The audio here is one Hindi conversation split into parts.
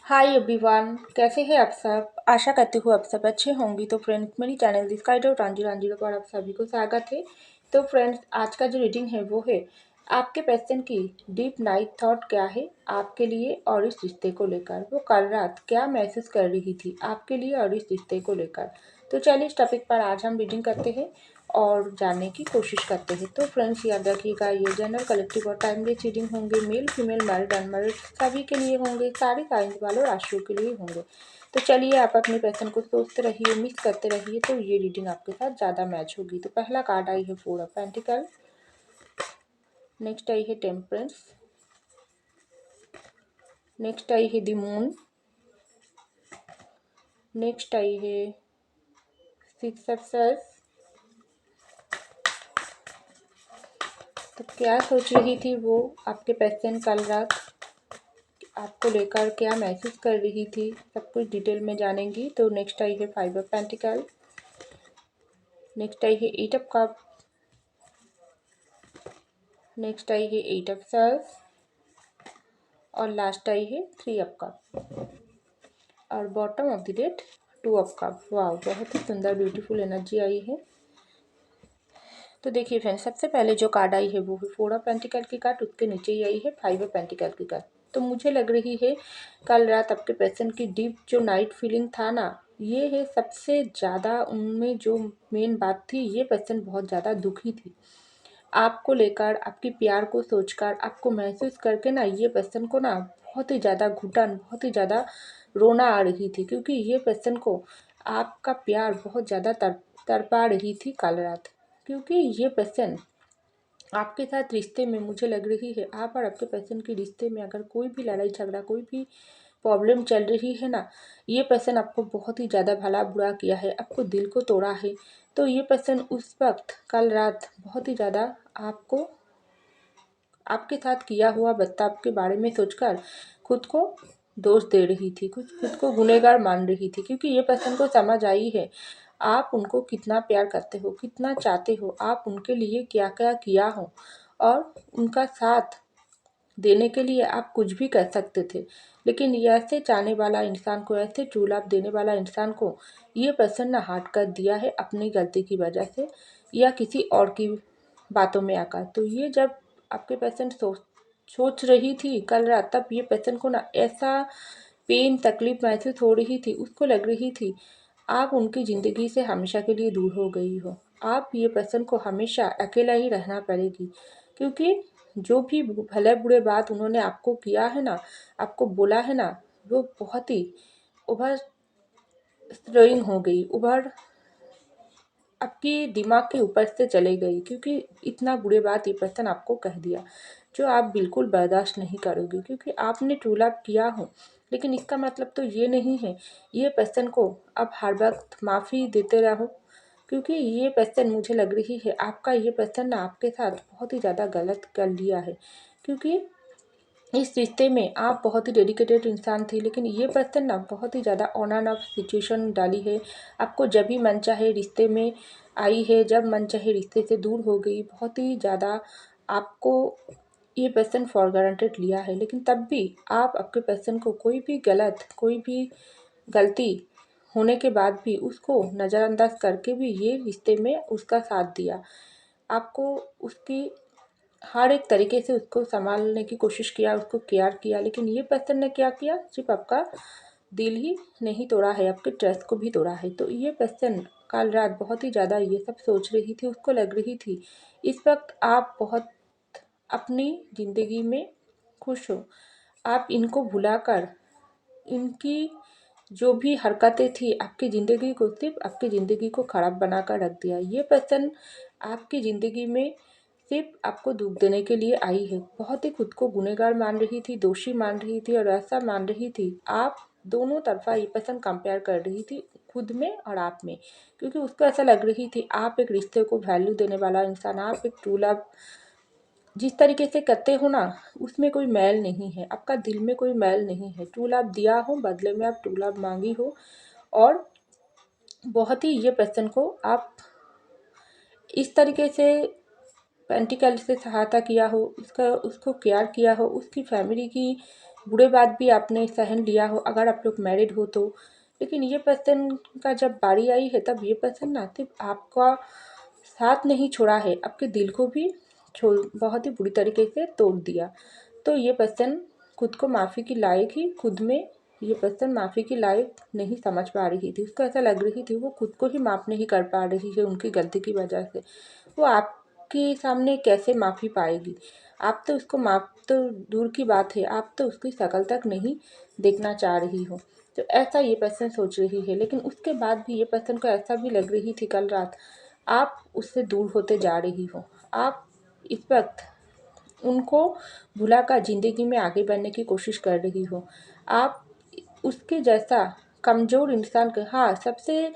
हाय एवरीवन, कैसे हैं आप सब। आशा करती हूँ आप सब अच्छे होंगे। तो फ्रेंड्स, मेरी channel this kind of Ranjhi Ranjhi पर आप सभी को स्वागत है। तो फ्रेंड्स, आज का जो रीडिंग है वो है आपके पर्सन की डीप नाइट थॉट क्या है आपके लिए और इस रिश्ते को लेकर। वो कल रात क्या महसूस कर रही थी आपके लिए और इस रिश्ते को लेकर। तो चलिए इस टॉपिक पर आज हम रीडिंग करते हैं और जानने की कोशिश करते हैं। तो फ्रेंड्स, याद रखिएगा ये जनरल, कलेक्टिव और टाइमलेस रीडिंग होंगे। मेल फीमेल मैरिड अनमैरिड सभी के लिए होंगे, सारे साइंस वालों राशियों के लिए होंगे। तो चलिए आप अपने पर्सन को सोचते रहिए, मिस करते रहिए, तो ये रीडिंग आपके साथ ज़्यादा मैच होगी। तो पहला कार्ड आई है 4 ऑफ पेंटिकल, नेक्स्ट आई है टेम्परेंस, नेक्स्ट आई है द मून, नेक्स्ट आई है 6 ऑफ सॉर्ड्स। तो क्या सोच रही थी वो आपके पर्सन कल रात आपको लेकर, क्या महसूस कर रही थी, सब कुछ डिटेल में जानेंगी। तो नेक्स्ट आई है 5 ऑफ पेंटिकल, नेक्स्ट आई है 8 ऑफ कप, नेक्स्ट आई है 8 ऑफ सॉर्ड्स और लास्ट आई है 3 ऑफ कप और bottom of the deck 2 of cup. वाह, बहुत ही सुंदर ब्यूटीफुल एनर्जी आई है। तो देखिए फ्रेंड्स, सबसे पहले जो कार्ड आई है वो है 4 ऑफ पेंटिकल की कार्ड, उसके नीचे ही आई है 5 ऑफ पेंटिकल की कार्ड। तो मुझे लग रही है कल रात आपके पर्सन की डीप जो नाइट फीलिंग था ना, ये है सबसे ज़्यादा। उनमें जो मेन बात थी, ये पर्सन बहुत ज़्यादा दुखी थी आपको लेकर, आपकी प्यार को सोचकर, आपको महसूस करके ना, ये पर्सन को ना बहुत ही ज़्यादा घुटन, बहुत ही ज़्यादा रोना आ रही थी, क्योंकि ये पर्सन को आपका प्यार बहुत ज़्यादा तड़पा रही थी कल रात। क्योंकि ये पर्सन आपके साथ रिश्ते में, मुझे लग रही है आप और आपके पर्सन के रिश्ते में अगर कोई भी लड़ाई झगड़ा, कोई भी प्रॉब्लम चल रही है ना, ये पर्सन आपको बहुत ही ज़्यादा भला बुरा किया है, आपको दिल को तोड़ा है। तो ये पर्सन उस वक्त कल रात बहुत ही ज़्यादा आपको, आपके साथ किया हुआ बर्ताव के बारे में सोचकर खुद को दोष दे रही थी, खुद को गुनहगार मान रही थी। क्योंकि ये पर्सन को समझ आई है आप उनको कितना प्यार करते हो, कितना चाहते हो, आप उनके लिए क्या क्या किया हो और उनका साथ देने के लिए आप कुछ भी कर सकते थे। लेकिन ये ऐसे चाहने वाला इंसान को, ऐसे ट्रू लव देने वाला इंसान को ये पर्सन ने हार्ट कर दिया है अपनी गलती की वजह से या किसी और की बातों में आकर। तो ये जब आपके पर्सन सोच रही थी कल रात, तब ये पर्सन को ना ऐसा पेन तकलीफ महसूस हो रही थी, उसको लग रही थी आप उनकी ज़िंदगी से हमेशा के लिए दूर हो गई हो। आप ये पर्सन को हमेशा अकेला ही रहना पड़ेगी, क्योंकि जो भी भले बुरे बात उन्होंने आपको किया है ना, आपको बोला है ना, वो बहुत ही ओवर स्ट्रोइंग हो गई, ओवर आपकी दिमाग के ऊपर से चले गई। क्योंकि इतना बुरे बात ये पर्सन आपको कह दिया जो आप बिल्कुल बर्दाश्त नहीं करोगे, क्योंकि आपने ट्रू लव किया हो। लेकिन इसका मतलब तो ये नहीं है ये पर्सन को अब हर वक्त माफ़ी देते रहो, क्योंकि ये पर्सन, मुझे लग रही है आपका ये पर्सन ना आपके साथ बहुत ही ज़्यादा गलत कर लिया है। क्योंकि इस रिश्ते में आप बहुत ही डेडिकेटेड इंसान थे, लेकिन ये पर्सन ना बहुत ही ज़्यादा ऑन एंड ऑफ सिचुएशन डाली है आपको। जब भी मन चाहे रिश्ते में आई है, जब मन चाहे रिश्ते से दूर हो गई। बहुत ही ज़्यादा आपको ये पर्सन फॉर ग्रांटेड लिया है, लेकिन तब भी आप आपके पर्सन को कोई भी गलती होने के बाद भी उसको नज़रअंदाज करके भी ये रिश्ते में उसका साथ दिया। आपको उसकी हर एक तरीके से उसको संभालने की कोशिश किया, उसको केयर किया। लेकिन ये पर्सन ने क्या किया, सिर्फ आपका दिल ही नहीं तोड़ा है, आपके ट्रस्ट को भी तोड़ा है। तो ये पर्सन कल रात बहुत ही ज़्यादा ये सब सोच रही थी, उसको लग रही थी इस वक्त आप बहुत अपनी ज़िंदगी में खुश हो। आप इनको भुलाकर, इनकी जो भी हरकतें थी आपकी ज़िंदगी को, सिर्फ आपकी ज़िंदगी को ख़राब बनाकर रख दिया। ये पर्सन आपकी ज़िंदगी में सिर्फ आपको दुख देने के लिए आई है। बहुत ही खुद को गुनहगार मान रही थी, दोषी मान रही थी और ऐसा मान रही थी आप दोनों तरफा ये पर्सन कंपेयर कर रही थी, खुद में और आप में। क्योंकि उसको ऐसा लग रही थी आप एक रिश्ते को वैल्यू देने वाला इंसान, आप एक ट्रू लव जिस तरीके से करते हो ना, उसमें कोई मैल नहीं है, आपका दिल में कोई मैल नहीं है। ट्रू लव दिया हो, बदले में आप ट्रू लव मांगी हो और बहुत ही ये पर्सन को आप इस तरीके से पेंटिकल से सहायता किया हो, उसको केयर किया हो, उसकी फैमिली की बुरे बात भी आपने सहन लिया हो अगर आप लोग मैरिड हो तो। लेकिन ये पर्सन का जब बारी आई है तब ये पर्सन ना सिर्फ आपका साथ नहीं छोड़ा है, आपके दिल को भी छोड़ बहुत ही बुरी तरीके से तोड़ दिया। तो ये पर्सन खुद को माफ़ी की लायक ही खुद में ये पर्सन माफ़ी की लायक नहीं समझ पा रही थी। उसको ऐसा लग रही थी वो खुद को ही माफ़ नहीं कर पा रही है उनकी गलती की वजह से। वो आपके सामने कैसे माफ़ी पाएगी? आप तो उसको माफ़ तो दूर की बात है, आप तो उसकी शक्ल तक नहीं देखना चाह रही हो। तो ऐसा ये पर्सन सोच रही है। लेकिन उसके बाद भी ये पर्सन को ऐसा भी लग रही थी कल रात, आप उससे दूर होते जा रही हो। आप इस वक्त उनको भुलाकर ज़िंदगी में आगे बढ़ने की कोशिश कर रही हो। आप उसके जैसा कमज़ोर इंसान के, हाँ, सबसे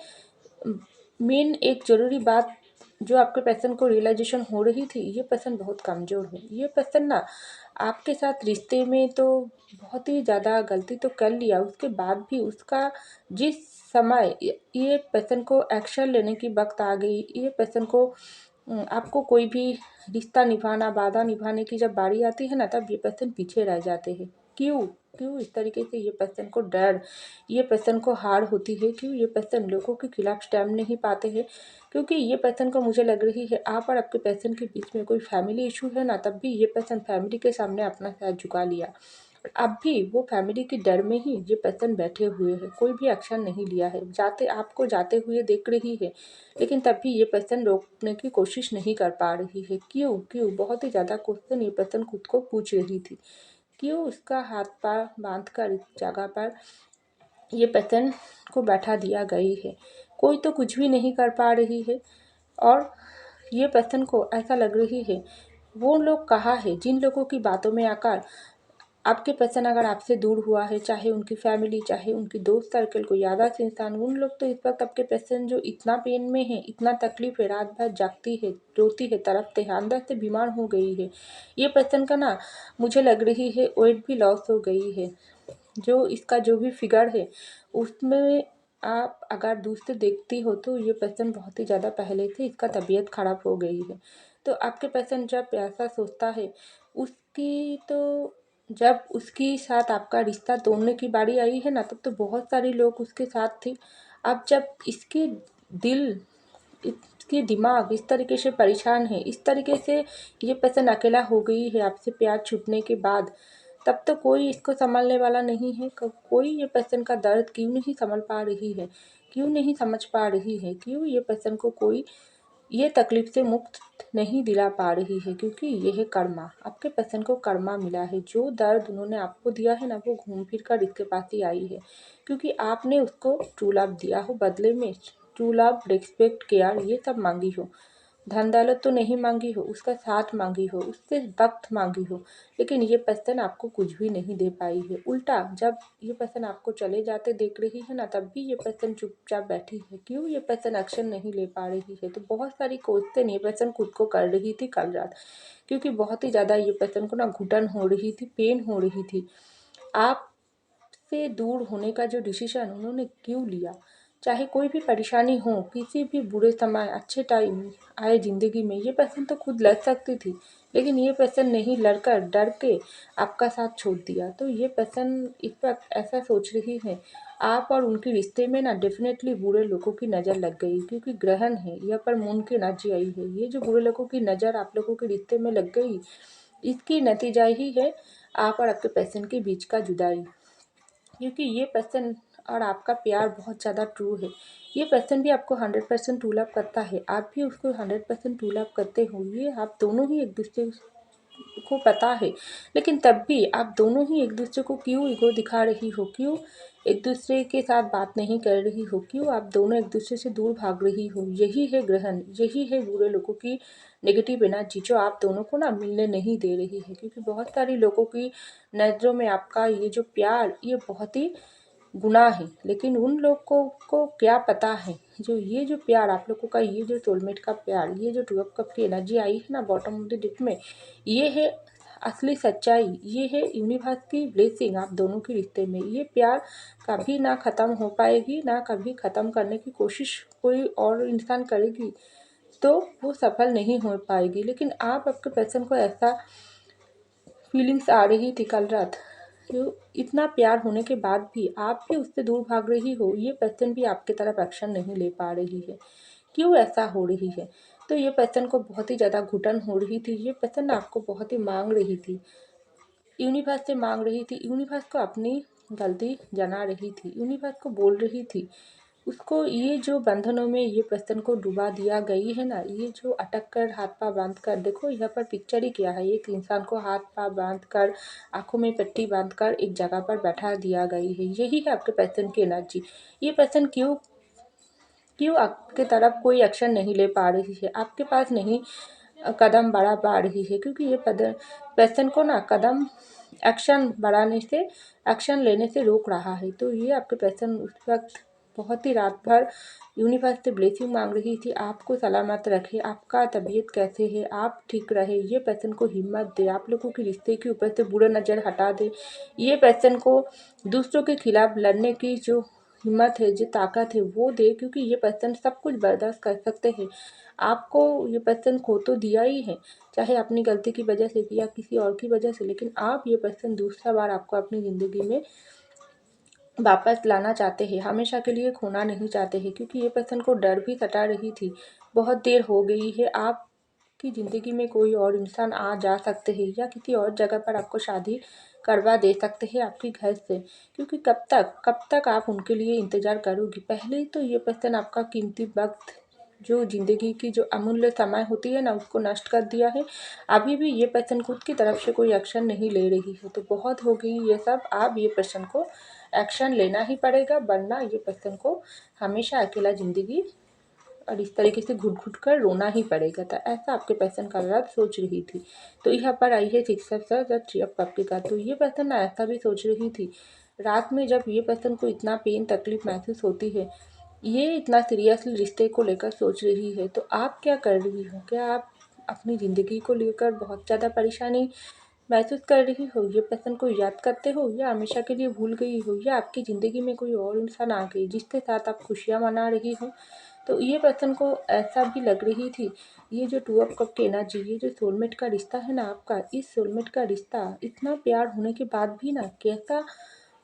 मेन एक ज़रूरी बात जो आपके पर्सन को रियलाइजेशन हो रही थी, ये पर्सन बहुत कमज़ोर है। ये पर्सन ना आपके साथ रिश्ते में तो बहुत ही ज़्यादा गलती तो कर लिया, उसके बाद भी उसका जिस समय ये पर्सन को एक्शन लेने की वक्त आ गई, ये पर्सन को आपको कोई भी रिश्ता निभाना, वादा निभाने की जब बारी आती है ना, तब ये पर्सन पीछे रह जाते हैं। क्यों? क्यों इस तरीके से ये पर्सन को डर, ये पर्सन को हार होती है? क्यों ये पर्सन लोगों के खिलाफ स्टैंड नहीं पाते हैं? क्योंकि ये पर्सन को मुझे लग रही है आप और आपके पर्सन के बीच में कोई फैमिली इशू है ना, तब भी ये पर्सन फैमिली के सामने अपना सर झुका लिया। अब भी वो फैमिली के डर में ही ये पर्सन बैठे हुए हैं, कोई भी एक्शन नहीं लिया है। आपको जाते हुए देख रही है, लेकिन तब भी ये पर्सन रोकने की कोशिश नहीं कर पा रही है। क्यों? क्यों? बहुत ही ज़्यादा क्वेश्चन ये पर्सन खुद को पूछ रही थी। क्यों उसका हाथ पाँव बांध कर इस जगह पर ये पर्सन को बैठा दिया गई है? कोई तो कुछ भी नहीं कर पा रही है। और ये पर्सन को ऐसा लग रही है वो लोग कहाँ है जिन लोगों की बातों में आकर आपके पर्सन अगर आपसे दूर हुआ है, चाहे उनकी फैमिली, चाहे उनकी दोस्त सर्कल, कोई यादगार इंसान, उन लोग तो इस वक्त आपके पर्सन जो इतना पेन में है, इतना तकलीफ है, रात भर जागती है, रोती है, तड़पते हैं, अंदर से बीमार हो गई है। ये पर्सन का ना मुझे लग रही है वेट भी लॉस हो गई है। जो इसका जो भी फिगर है उसमें आप अगर दूर से देखती हो तो ये पर्सन बहुत ही ज़्यादा पहले से इसका तबीयत ख़राब हो गई है। तो आपके पर्सन जब ऐसा सोचता है उसकी तो जब उसके साथ आपका रिश्ता तोड़ने की बारी आई है ना, तब तो बहुत सारे लोग उसके साथ थे। अब जब इसके दिल, इसके दिमाग इस तरीके से परेशान है, इस तरीके से ये पर्सन अकेला हो गई है आपसे प्यार छूटने के बाद, तब तो कोई इसको संभालने वाला नहीं है। कोई ये पर्सन का दर्द क्यों नहीं संभल पा रही है? क्यों नहीं समझ पा रही है? क्यों ये पर्सन को कोई ये तकलीफ से मुक्त नहीं दिला पा रही है? क्योंकि ये है कर्मा। आपके पर्सन को कर्मा मिला है। जो दर्द उन्होंने आपको दिया है ना, वो घूम फिर कर इसके पास ही आई है। क्योंकि आपने उसको ट्रू लव दिया हो, बदले में ट्रू लव, रिस्पेक्ट, केयर ये सब मांगी हो। धन दौलत तो नहीं मांगी हो, उसका साथ मांगी हो, उससे वक्त मांगी हो। लेकिन ये पर्सन आपको कुछ भी नहीं दे पाई है। उल्टा जब ये पर्सन आपको चले जाते देख रही है ना, तब भी ये पर्सन चुपचाप बैठी है। क्यों ये पर्सन एक्शन नहीं ले पा रही है? तो बहुत सारी क्वेश्चन ये पर्सन खुद को कर रही थी कल रात। क्योंकि बहुत ही ज़्यादा ये पर्सन को ना घुटन हो रही थी, पेन हो रही थी। आप से दूर होने का जो डिसीजन उन्होंने क्यों लिया? चाहे कोई भी परेशानी हो, किसी भी बुरे समय, अच्छे टाइम आए ज़िंदगी में, ये पर्सन तो खुद लड़ सकती थी, लेकिन ये पर्सन नहीं लड़कर डर के आपका साथ छोड़ दिया। तो ये पर्सन इस वक्त ऐसा सोच रही है आप और उनके रिश्ते में ना डेफिनेटली बुरे लोगों की नज़र लग गई, क्योंकि ग्रहण है यह पर मून की एनर्जी आई है। ये जो बुरे लोगों की नज़र आप लोगों के रिश्ते में लग गई, इसकी नतीजा ही है आप और आपके पर्सन के बीच का जुदाई। क्योंकि ये पर्सन और आपका प्यार बहुत ज़्यादा ट्रू है। ये पर्सन भी आपको 100% ट्रू लव करता है, आप भी उसको 100% ट्रू लव करते हो। ये आप दोनों ही एक दूसरे को पता है। लेकिन तब भी आप दोनों ही एक दूसरे को क्यों ईगो दिखा रही हो? क्यों एक दूसरे के साथ बात नहीं कर रही हो? क्यों आप दोनों एक दूसरे से दूर भाग रही हो? यही है ग्रहण, यही है बुरे लोगों की नेगेटिव एनर्जी जो आप दोनों को ना मिलने नहीं दे रही है। क्योंकि बहुत सारे लोगों की नज़रों में आपका ये जो प्यार, ये बहुत ही गुनाह है। लेकिन उन लोगों को क्या पता है, जो ये जो प्यार आप लोगों का, ये जो सोलमेट का प्यार, ये जो 2 कप की एनर्जी आई है ना बॉटम ऑफ द डिप में, ये है असली सच्चाई। ये है यूनिवर्स की ब्लेसिंग आप दोनों के रिश्ते में। ये प्यार कभी ना ख़त्म हो पाएगी, ना कभी ख़त्म करने की कोशिश कोई और इंसान करेगी तो वो सफल नहीं हो पाएगी। लेकिन आप आपके पर्सन को ऐसा फीलिंग्स आ रही थी कल रात, इतना प्यार होने के बाद भी आप भी उससे दूर भाग रही हो, ये पर्सन भी आपकी तरफ एक्शन नहीं ले पा रही है। क्यों ऐसा हो रही है? तो ये पर्सन को बहुत ही ज़्यादा घुटन हो रही थी, ये पर्सन आपको बहुत ही मांग रही थी, यूनिवर्स से मांग रही थी, यूनिवर्स को अपनी गलती जना रही थी, यूनिवर्स को बोल रही थी उसको, ये जो बंधनों में ये पर्सन को डुबा दिया गई है ना, ये जो अटक कर हाथ पाँव बांध कर, देखो यहाँ पर पिक्चर ही क्या है, एक इंसान को हाथ पाँव बांध कर, आंखों में पट्टी बांध कर एक जगह पर बैठा दिया गई है। यही है आपके पर्सन की एनर्जी। ये पर्सन क्यों क्यों आपके तरफ कोई एक्शन नहीं ले पा रही है, आपके पास नहीं कदम बढ़ा पा रही है, क्योंकि ये पर्सन को ना कदम एक्शन बढ़ाने से, एक्शन लेने से रोक रहा है। तो ये आपके पर्सन उस वक्त बहुत ही रात भर यूनिवर्स से ब्लेसिंग मांग रही थी, आपको सलामत रखे, आपका तबीयत कैसे है, आप ठीक रहे, ये पर्सन को हिम्मत दे, आप लोगों के रिश्ते के ऊपर से बुरा नज़र हटा दे, ये पर्सन को दूसरों के खिलाफ लड़ने की जो हिम्मत है, जो ताकत है वो दे, क्योंकि ये पर्सन सब कुछ बर्दाश्त कर सकते हैं। आपको ये पर्सन खो तो दिया ही है, चाहे अपनी गलती की वजह से या किसी और की वजह से, लेकिन आप ये पर्सन दूसरा बार आपको अपनी ज़िंदगी में वापस लाना चाहते हैं, हमेशा के लिए खोना नहीं चाहते हैं, क्योंकि ये पर्सन को डर भी सता रही थी। बहुत देर हो गई है, आपकी ज़िंदगी में कोई और इंसान आ जा सकते हैं या किसी और जगह पर आपको शादी करवा दे सकते हैं आपके घर से, क्योंकि कब तक आप उनके लिए इंतज़ार करोगी। पहले तो ये पर्सन आपका कीमती वक्त, जो ज़िंदगी की जो अमूल्य समय होती है ना, उसको नष्ट कर दिया है। अभी भी ये पर्सन खुद की तरफ से कोई एक्शन नहीं ले रही है, तो बहुत हो गई ये सब। आप ये पर्सन को एक्शन लेना ही पड़ेगा, वरना ये पर्सन को हमेशा अकेला ज़िंदगी और इस तरीके से घुट घुट कर रोना ही पड़ेगा। तो ऐसा आपके पर्सन का रात सोच रही थी। तो यहाँ पर आई है 6 ऑफ सॉर्ड्स और 3 ऑफ कप के कार्ड। तो ये पर्सन ऐसा भी सोच रही थी रात में, जब ये पर्सन को इतना पेन तकलीफ महसूस होती है, ये इतना सीरियसली रिश्ते को लेकर सोच रही है, तो आप क्या कर रही हो? क्या आप अपनी ज़िंदगी को लेकर बहुत ज़्यादा परेशानी महसूस कर रही हो? ये पर्सन को याद करते हो या हमेशा के लिए भूल गई हो, या आपकी ज़िंदगी में कोई और इंसान आ गई जिसके साथ आप खुशियाँ मना रही हो? तो ये पर्सन को ऐसा भी लग रही थी, ये जो 2 ऑफ कप की एनर्जी, ये जो सोलमेट का रिश्ता है ना आपका, इस सोलमेट का रिश्ता इतना प्यार होने के बाद भी ना कैसा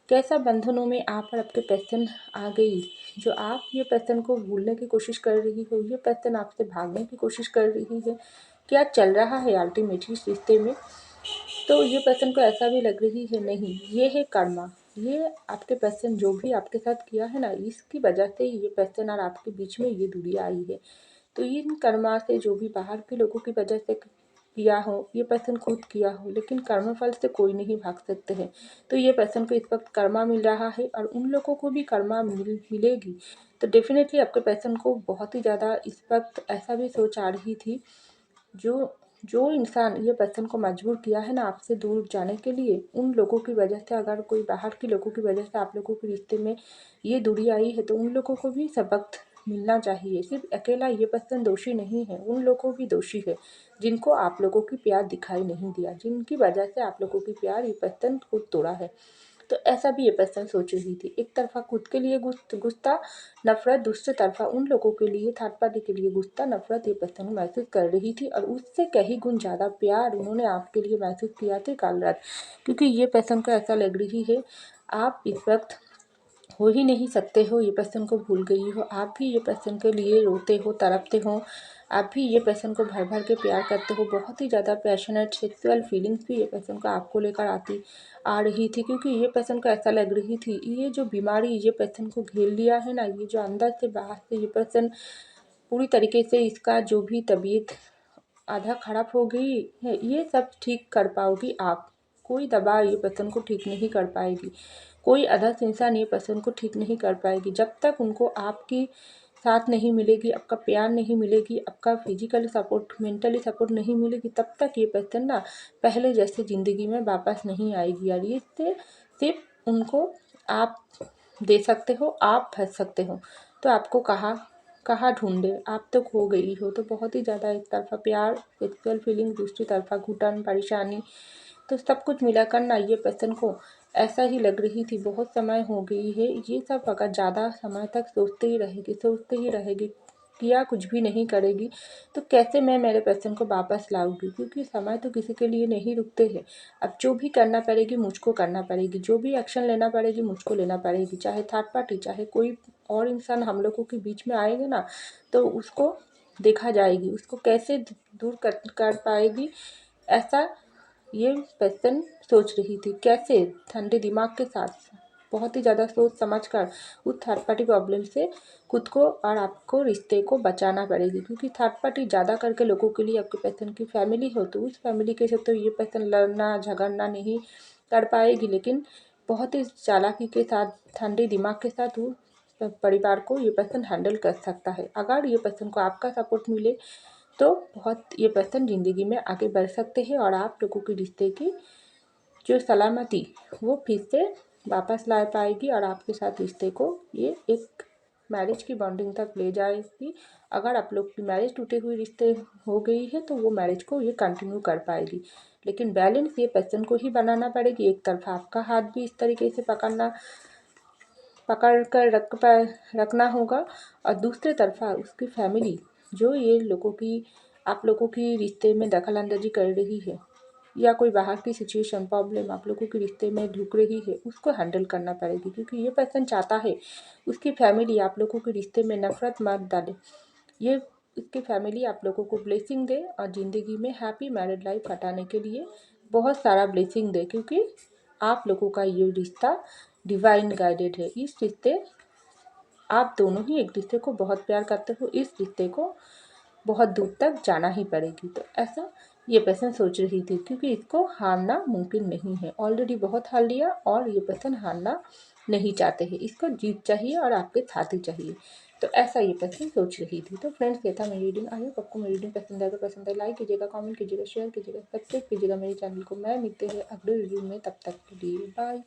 कैसा बंधनों में आप और आपके पर्सन आ गई, जो आप ये पर्सन को भूलने की कोशिश कर रही हो, ये पर्सन आपसे भागने की कोशिश कर रही है। क्या चल रहा है अल्टीमेटली इस रिश्ते में? तो ये पर्सन को ऐसा भी लग रही है, नहीं ये है कर्मा, ये आपके पर्सन जो भी आपके साथ किया है ना, इसकी वजह से ये पर्सन और आपके बीच में ये दूरी आई है। तो इन कर्मा से जो भी बाहर के लोगों की वजह से किया हो, ये पर्सन खुद किया हो, लेकिन कर्म फल से कोई नहीं भाग सकते हैं। तो ये पर्सन को इस वक्त कर्मा मिल रहा है और उन लोगों को भी कर्मा मिलेगी। तो डेफिनेटली आपके पर्सन को बहुत ही ज़्यादा इस वक्त ऐसा भी सोच आ रही थी, जो जो इंसान ये पर्सन को मजबूर किया है ना आपसे दूर जाने के लिए, उन लोगों की वजह से, अगर कोई बाहर के लोगों की वजह से आप लोगों के रिश्ते में ये दूरी आई है, तो उन लोगों को भी सबक मिलना चाहिए। सिर्फ अकेला ये पर्सन दोषी नहीं है, उन लोगों भी दोषी है जिनको आप लोगों की प्यार दिखाई नहीं दिया, जिनकी वजह से आप लोगों की प्यार ये पर्सन खुद तोड़ा है। तो ऐसा भी ये पर्सन सोच रही थी, एक तरफा खुद के लिए गुस्सा नफरत, दूसरी तरफा उन लोगों के लिए, थर्ड पार्टी के लिए गुस्सा नफरत ये पर्सन महसूस कर रही थी, और उससे कहीं गुण ज़्यादा प्यार उन्होंने आपके लिए महसूस किया था कल रात, क्योंकि ये पर्सन को ऐसा लग रही है आप इस वक्त हो ही नहीं सकते हो, ये पर्सन को भूल गई हो, आप भी ये पर्सन के लिए रोते हो, तड़पते हो, आप भी ये पर्सन को भर भर के प्यार करते हो, बहुत ही ज़्यादा पैशनेट सेक्सुअल फीलिंग्स भी ये पर्सन को आपको लेकर आ रही थी, क्योंकि ये पर्सन को ऐसा लग रही थी ये जो बीमारी ये पर्सन को घेर लिया है ना, ये जो अंदर से बाहर से ये पर्सन पूरी तरीके से, इसका जो भी तबीयत आधा खराब हो गई है, ये सब ठीक कर पाओगी आप। कोई दवा ये पर्सन को ठीक नहीं कर पाएगी, कोई अदर्स इंसान ये पर्सन को ठीक नहीं कर पाएगी, जब तक उनको आपकी साथ नहीं मिलेगी, आपका प्यार नहीं मिलेगी, आपका फिजिकली सपोर्ट, मेंटली सपोर्ट नहीं मिलेगी, तब तक ये पर्सन ना पहले जैसे ज़िंदगी में वापस नहीं आएगी। और ये सिर्फ उनको आप दे सकते हो, आप फंस सकते हो। तो आपको कहाँ कहाँ ढूंढे, आप तो खो गई हो। तो बहुत ही ज़्यादा एक तरफा प्यार, सेक्सुअल फीलिंग, दूसरी तरफा घुटन, परेशानी, तो सब कुछ मिलाकर ना ये पर्सन को ऐसा ही लग रही थी, बहुत समय हो गई है, ये सब अगर ज़्यादा समय तक सोचते ही रहेगी किया कुछ भी नहीं करेगी तो कैसे मैं मेरे पर्सन को वापस लाऊंगी, क्योंकि समय तो किसी के लिए नहीं रुकते हैं। अब जो भी करना पड़ेगी मुझको करना पड़ेगी, जो भी एक्शन लेना पड़ेगी मुझको लेना पड़ेगी, चाहे थर्ड पार्टी चाहे कोई और इंसान हम लोगों के बीच में आएंगे ना तो उसको देखा जाएगी, उसको कैसे दूर कर पाएगी, ऐसा ये पर्सन सोच रही थी। कैसे ठंडे दिमाग के साथ बहुत ही ज़्यादा सोच समझ कर उस थर्ड पार्टी प्रॉब्लम से खुद को और आपको रिश्ते को बचाना पड़ेगी, क्योंकि थर्ड पार्टी ज़्यादा करके लोगों के लिए आपके पर्सन की फैमिली हो तो उस फैमिली के साथ तो ये पर्सन लड़ना झगड़ना नहीं कर पाएगी, लेकिन बहुत ही चालाकी के साथ ठंडे दिमाग के साथ वो परिवार को ये पर्सन हैंडल कर सकता है। अगर ये पर्सन को आपका सपोर्ट मिले तो बहुत ये पर्सन ज़िंदगी में आगे बढ़ सकते हैं और आप लोगों के रिश्ते की जो सलामती वो फिर से वापस ला पाएगी और आपके साथ रिश्ते को ये एक मैरिज की बॉन्डिंग तक ले जाएगी। अगर आप लोग की मैरिज टूटे हुए रिश्ते हो गई है तो वो मैरिज को ये कंटिन्यू कर पाएगी, लेकिन बैलेंस ये पर्सन को ही बनाना पड़ेगी। एक तरफा आपका हाथ भी इस तरीके से पकड़ कर रखना होगा और दूसरे तरफा उसकी फैमिली जो ये लोगों की आप लोगों की रिश्ते में दखल अंदाजी कर रही है या कोई बाहर की सिचुएशन प्रॉब्लम आप लोगों के रिश्ते में ढुक रही है उसको हैंडल करना पड़ेगी, क्योंकि ये पर्सन चाहता है उसकी फैमिली आप लोगों के रिश्ते में नफरत मत डाले, ये उसकी फैमिली आप लोगों को ब्लेसिंग दे और ज़िंदगी में हैप्पी मैरिड लाइफ कटाने के लिए बहुत सारा ब्लेसिंग दे, क्योंकि आप लोगों का ये रिश्ता डिवाइन गाइडेड है। इस रिश्ते आप दोनों ही एक दूसरे को बहुत प्यार करते हो, इस रिश्ते को बहुत दूर तक जाना ही पड़ेगी। तो ऐसा ये पर्सन सोच रही थी, क्योंकि इसको हारना मुमकिन नहीं है, ऑलरेडी बहुत हार लिया और ये पर्सन हारना नहीं चाहते हैं, इसको जीत चाहिए और आपके साथ ही चाहिए। तो ऐसा ये पर्सन सोच रही थी। तो फ्रेंड्स, ये था मेरी रीडिंग। आई होप आपको मेरी रीडिंग पसंद आए तो पसंद है लाइक कीजिएगा, कमेंट कीजिएगा, शेयर कीजिएगा, सब्सक्राइब कीजिएगा मेरे चैनल को। मैं मिलते हैं अगले वीडियो में, तब तक के लिए बाय।